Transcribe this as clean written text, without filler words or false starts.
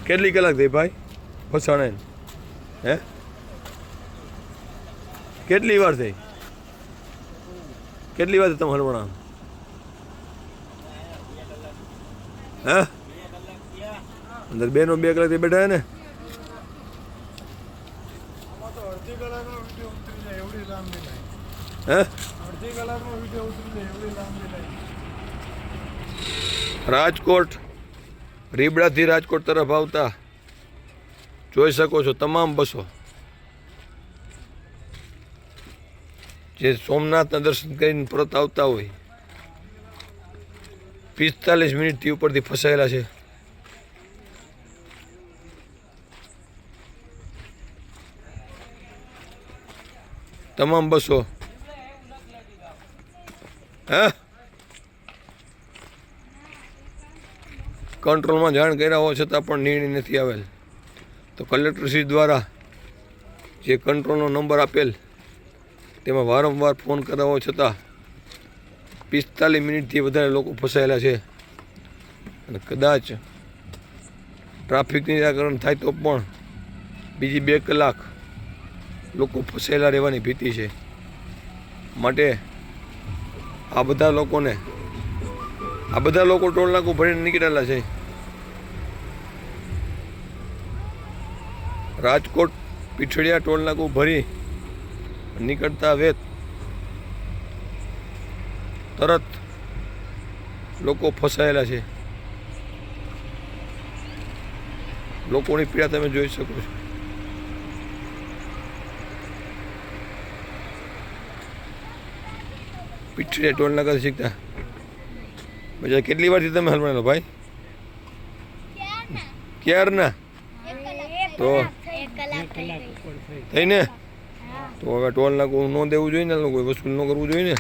કેટલી કલાક થઈ ભાઈ ફસાણે હે કેટલી વાર થઈ કેટલી વાર તમે હલવણા હે અંદર બેનો 2 કલાકથી બેઠા ને હે રાજકોટ રીબડાથી રાજકોટ તરફ આવતા જોઈ શકો છો તમામ બસો જે સોમનાથના દર્શન કરીને પરત આવતા હોય 45 મિનિટથી ઉપરથી ફસાયેલા છે. તમામ બસો હે કંટ્રોલમાં જાણ કર્યા હોવા છતાં પણ નિર્ણય નથી આવેલ. તો કલેક્ટરશ્રી દ્વારા જે કંટ્રોલનો નંબર આપેલ તેમાં વારંવાર ફોન કર્યા હોવા છતાં 45 મિનિટથી વધારે લોકો ફસાયેલા છે અને કદાચ ટ્રાફિક નિરાકરણ થાય તો પણ બીજી 2 કલાક લોકો ફસાયેલા રહેવાની ભીતિ છે. માટે આ બધા લોકો ટોલ નાકું ભરીને નીકળેલા છે. રાજકોટ પીઠડિયા ટોલ નાકું ભરી નીકળતા વેત તરત લોકો ફસાયેલા છે. લોકોની પીડા તમે જોઈ શકો છો. પીઠડિયા ટોલ નાકા શીખતા બધા કેટલી વારથી તમે હલવાણેલો ભાઈ ક્યારના તો થઈને તો હવે ટોલ નાકું ન દેવું જોઈએ ને કોઈ વસૂલ ન કરવું જોઈએ ને.